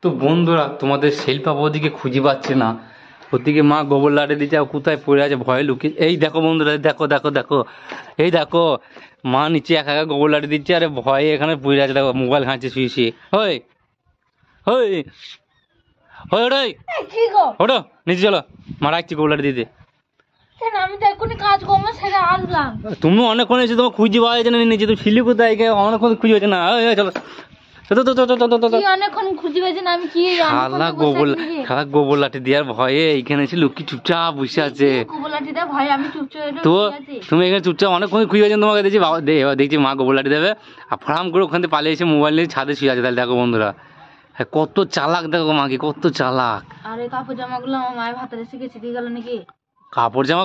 তো বন্ধুরা, তোমাদের শিল্পা বৌদিকে খুঁজে পাচ্ছে না। ওদিকে মা গোবর লাটে দিচ্ছে, কোথায় পড়ে আছে ভয়ে লুকিয়ে। এই দেখো বন্ধুরা, দেখো দেখো দেখো, এই দেখো মা নিচে একা একা গোবর লাটে দিচ্ছে, আরে ভয়ে এখানে পড়ে আছে। দেখো মোবাইল ঘাঁটছে শুয়ে শুয়ে। হই হই হই, ওটাই ওটো নিচে চলো, মা রাখছি গোবর লাটে দিতে। আমি তো এখনই কাজ কর্ম সেরে আসলাম। তুমি অনেকক্ষণ এসে তোমার খুঁজে পাওয়া যাচ্ছে না, নিচে তুমি ছিলি কোথায়? অনেকক্ষণ খুঁজে পাচ্ছে না। চলো অনেকক্ষণ খুঁজে পেয়েছেন, আমি কি খালা গোবর লাঠি দেওয়ার ভয়ে এইখানে এসে লক্ষ্মী চুপচাপ বসে আছে। গোবর লাঠি দেওয়ার ভয়ে আমি চুপচাপ। তো তুমি এখানে চুপচাপ অনেকক্ষণ খুঁজে পেয়েছেন, তোমাকে দেখছি বাবা দেখছি মা গোবর লাঠি দেবে আর ফার্ম করে ওখান থেকে পালিয়ে এসে মোবাইল নিয়ে ছাদে শুয়ে আছে। তাহলে দেখো বন্ধুরা, হ্যাঁ কত চালাক, দেখো মাকে কত চালাক। আরে কাপড় জামাগুলো আমার মায়ের ভাতারে শিখেছে দিয়ে গেল নাকি? কাপড় জামা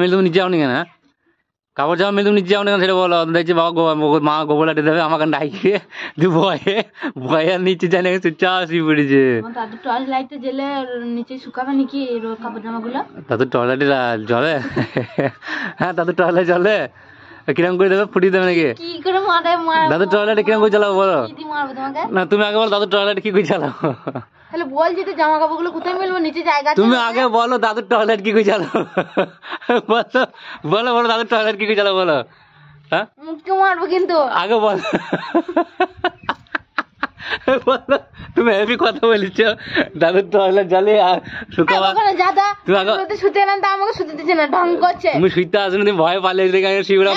মেলে তুমি নিচে যাও নি কেন? কাপড় জামা মেলে তুমি নিচে যাও না কেন সেটা বলো। দেখছি বাবা মা গোবর লাঠি দেবে, আমাকে ডাইকে ভয়ে ভয়ে আর নিচে যায় না, চুপচাপ শুয়ে পড়েছে। দাদু টর্চ লাইটে জেলে নিচে শুকাবে নাকি কাপড় জামাগুলো? দাদু টয়লেটে জলে? হ্যাঁ দাদু টয়লেট জলে। কিরম করে দেবে, ফুটিয়ে দেবে নাকি? কি করে মারে দাদু টয়লেটে কিরম করে চালাবো বলো? মারবো তোমাকে না তুমি আগে বলো, দাদু টয়লেট কি করে চালাবো? তাহলে বলছি তো জামা কাপড়গুলো কোথায় মেলবো, নিচে জায়গা? তুমি আগে বলো দাদু টয়লেট কি করে চালাবো, বলো বলো বলো দাদু টয়লেট কি করে চালাবো বলো। হ্যাঁ মুখকে মারবো কিন্তু আগে বলো। বলো, তুমি হেভি কথা বলেছ। দাদু টয়লেট জলে আর শুকাবা। শুতে এলাম তা আমাকে শুতে দিচ্ছে না, ঢং করছে। তুমি শুইতে আসো না, তুমি ভয় পালিয়ে শিবরা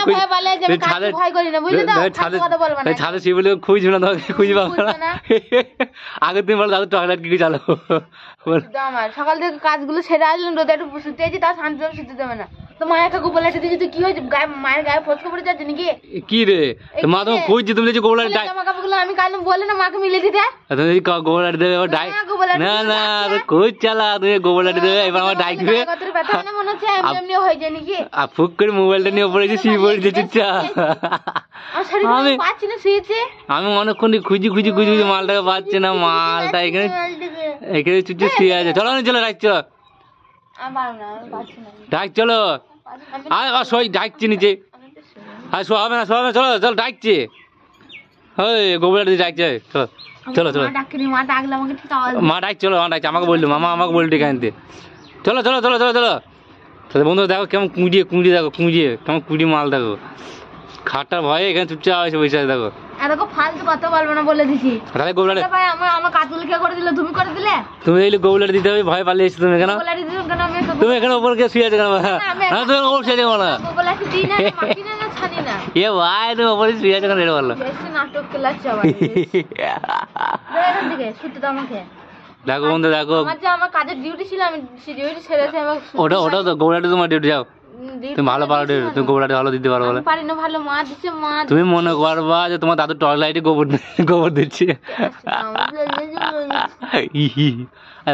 ছাদে শিবলে খুঁজবে না, তোমাকে খুঁজে পাবো না। আগে তুমি বলো দাদু টয়লেট কি করে চালাবো। আমার সকাল থেকে কাজগুলো সেরে আসলাম, রোদে একটু শুতে আছি, তার শান্তি শুতে দেবে না। তো মায়ের একটা গোবর লাঠি দিয়েছি, কি হয়েছে? মায়ের গায়ে ফসকে পড়ে যাচ্ছে নাকি? কি রে মা তোমাকে খুঁজছি, তুমি গোবর লাঠি জামা কাপড়গুলো আমি কাল বলে না মাকে মিলে দিতে। তুমি গোবর লাঠি দেবে না না, খুঁজ চালা তুমি গোবর লাঠি দেবে, এবার আমার ডাকবে মনে হচ্ছে এমনি হয়ে যায় নাকি? আর ফুক করে মোবাইলটা নিয়ে পড়েছি, শুয়ে পড়েছে চুপচাপ। আমি অনেকক্ষণ খুঁজি মালটাকে পাচ্ছে না, মালটা এখানে চুপচাপ শুয়ে আছে। চলো চলো ডাক চলো, ডাক চলো, আর সই ডাকছি নিচে, আর শোয়াবে না শোয়াবে, চলো চলো ডাকছি। হই গোবর লাঠি ডাকছে, চলো চলো চলো। মা ডাক চলো, মা ডাকছে, আমাকে বললো মামা, আমাকে বললো ডেকে আনতে। চলো চলো চলো চলো চলো। তাহলে বন্ধু দেখো কেমন কুঁড়িয়ে দেখো, কেমন কুঁড়ি মাল দেখো। খাটটার ভয়ে এখানে চুপচাপ আছে বসে আছে। দেখো এরকম ফালতু কথা বলবো না বলে দিছি। তাহলে গোবর লাঠি ভাই আমার কাজগুলো কে করে দিলে? তুমি করে দিলে। তুমি এই গোবর লাঠি দিতে হবে, ভয় পালিয়ে এসেছো তুমি কেন? তুমি এখানে উপর কে শুয়ে আছে কেন? না তুমি ওপর শুয়ে আছে কেন? গোবর লাঠি দিই না, মাটি না ছানি না। এ ভাই তুমি ওপরে শুয়ে আছে কেন এটা বলো? বেশি নাটক করলাছ আবার। দেখো শুতে দাও আমাকে। দেখো বন্ধু দেখো, আমার কাজের ডিউটি ছিল, আমি ডিউটি ছেড়েছি। ওটা তো গোবর লাঠি তোমার ডিউটি, যাও তুমি ভালো পারো, তুমি গোবর লাঠি ভালো দিতে পারো বলে। পারি না ভালো, মা দিচ্ছে মা। তুমি মনে করবা যে তোমার দাদু টয়লেটে গোবর দিচ্ছে।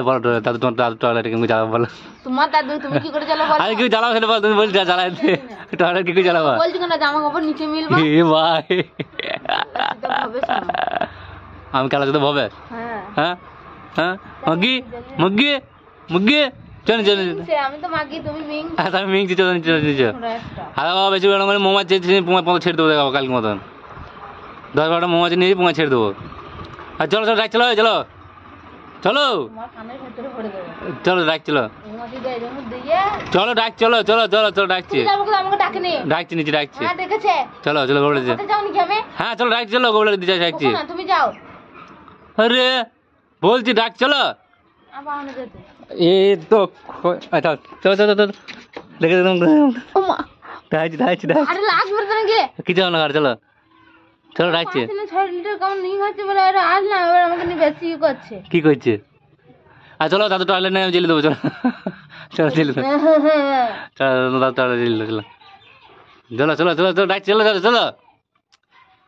বলো দাদু, তোমার দাদু টয়লেটে কেমন চালাবো বলো? তোমার দাদু তুমি কি করে চালাবো? আরে কি চালাবো সেটা বল, তুমি বলছি চালাইতে টয়লেট কি করে চালাবো? বলছি কেন জামা কাপড় নিচে মিলবো? এ ভাই আমি খেলা সাথে ভবে? হ্যাঁ হ্যাঁ মগ্গি মগ্গি মগ্গি চল চল, আমি তো মাগি তুমি মিং। আমি মিংছি, চলো চলো চলো। আরে বাবা বেশি বেড়া করে মোমা চেয়েছি, পোঙা ছেড়ে দেবো দেখাবো কালকে মতন। 10-12টা মোমা নিয়ে পোঙা ছেড়ে দেবো। আর চলো চলো ডাক চলো, চলো চলো চলো ডাক চলো, চলো ডাক চলো চলো চলো চলো ডাকছি, ডাকছি নিচে ডাকছি। চলো চলো গোবর লাঠি, হ্যাঁ চলো ডাক চলো গোবর লাঠি দিতে ডাকছি। তুমি যাও। আরে বলছি ডাক চলো। এ তো আচ্ছা চলো চলো চলো দেখে ডাকছি ডাকছি ডাকছি, কি যাও না চলো চলো ডাকছি। কি করছে? আর চলো দাদু টয়লেট নিয়ে জেলে দেবো, চলো চলো জেলে দেবো, চলো দাদু টয়লেট জেলে দেবো, চলো চলো চলো চলো ডাকছি, চলো চলো চলো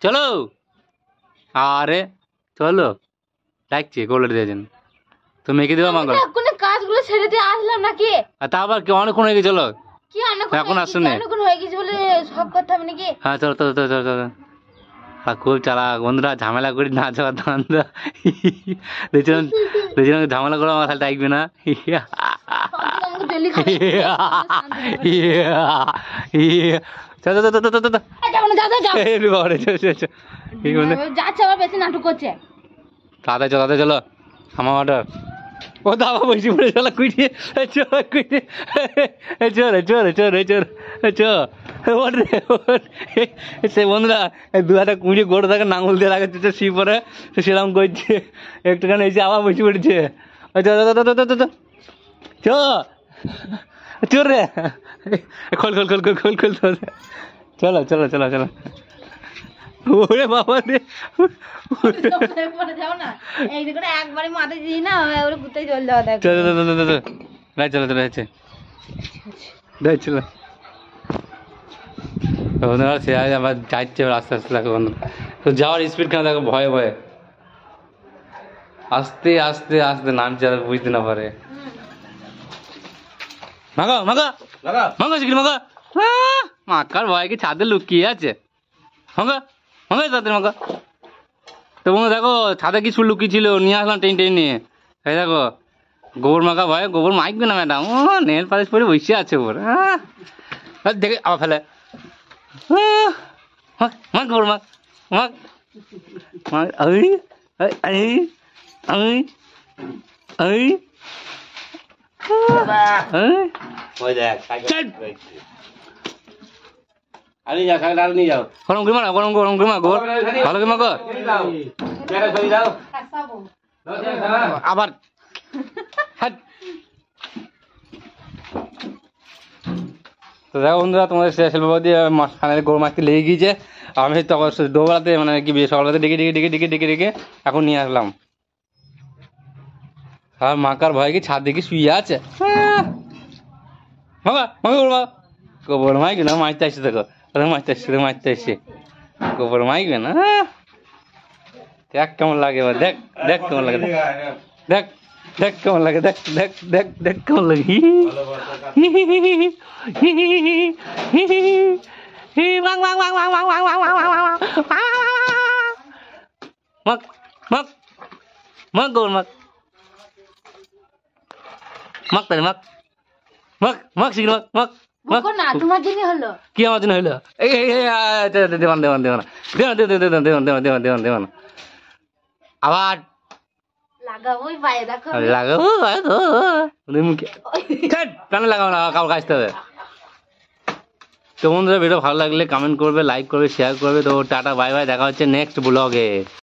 চলো। আরে চলো ডাকছি গোবর লাঠি দিয়েছেন, তো মেয়েকে দেবো মাঙ্গল। কাজগুলো ছেড়ে দিয়ে আসলাম নাকি? আর তা আবার কি অনেকক্ষণ হয়ে গেছে? চলো কি এখন আসছো না? অনেকক্ষণ হয়ে গেছে বলে সব করতে হবে নাকি? হ্যাঁ চলো চলো চলো চলো চলো। খুব চালাক বন্ধুরা, ঝামেলা করি না যাওয়ার ধান্দা। দেখছিলাম ঝামেলা করে আমার খালি ডাকবে না। চলো চলো চলো চলো, যাচ্ছে আবার বেশি নাটক করছে। তাড়াতাড়ি চলো তাড়াতাড়ি চলো। আমার অর্ডার ও দাবা বসে পড়ে চলা কুইটিয়ে চোর কুইটিয়ে চোর চোর চোর চোর চোর ওর রে ওর সে বন্ধুরা দু হাতে কুঁড়িয়ে গোড় থাকে নাঙল দিয়ে লাগাচ্ছে শি পরে সেরকম করছে একটুখানি এসে আবার বসে পড়েছে চোর রে খোল খোল খোল খোল খোল খোল চলো চলো চলো চলো ওরে বাবা রে পরে যাও না এই দিকে একবারে মাথায় দিই না ওরে গুতে জল দাও দেখ চলো চলো চলো চলো রাই চলো চলো আছে রাই চলো বন্ধুরা সে আবার যাচ্ছে আস্তে আস্তে দেখো বন্ধু তো যাওয়ার স্পিড কেন দেখো ভয়ে ভয়ে আস্তে আস্তে আস্তে নামছে আর বুঝতে না পারে মাগো মাগো মাগো শিখি মাগো মাকার ভয় কি ছাদে লুকিয়ে আছে মাগো মাগো তাদের মাগো তো বন্ধু দেখো ছাদে কিছু লুকিয়ে ছিল নিয়ে আসলাম টেন টেন নিয়ে এই দেখো গোবর মাখা ভয় গোবর মাখবে না ম্যাডাম ও নেল পালিশ পরে বসে আছে ওর দেখে আবার ফেলে মাখ গোবর মাখ মাখ মাখ এই এই এই এই গরম করে মারা গরম গরম করে মা গোবর ভালো করে মাখো আবার তো দেখো বন্ধুরা তোমাদের শিল্পপতি খানের গরু মাছটি লেগে গিয়েছে আমি তখন দোবেলাতে মানে কি সকালবেলাতে ডেকে ডেকে ডেকে ডেকে ডেকে ডেকে এখন নিয়ে আসলাম আর মাকার ভয় কি ছাদ দেখে শুয়ে আছে মামা মামি বলবা গোবর মাইকে না মাছতে আসছে দেখো মাছতে আসছে মাছতে আসছে গোবর মাইকে না দেখ কেমন লাগে এবার দেখ দেখ কেমন লাগে দেখ দেখ কেমন লাগে দেখ দেখ দেখ দেখ কেমন লাগে মাক মাক মাক গোবর মাক মাক তাহলে মাক মাক মাক শিখি মাক মাক মাক না তোমার জন্য হলো কি আমার জন্য হইলো এই দেওয়ান দেওয়ান দেওয়ান দেওয়ান দেওয়ান দেওয়ান দেওয়ান দেওয়ান দেওয়ান দেওয়ান দেওয়ান আবার লাগাবোই পায়ে দেখো লাগাবো মুখে প্রাণে লাগাবো না কাউকে আসতে হবে তো বন্ধুরা ভিডিও ভালো লাগলে কমেন্ট করবে লাইক করবে শেয়ার করবে তো টাটা বাই বাই দেখা হচ্ছে নেক্সট ব্লগে।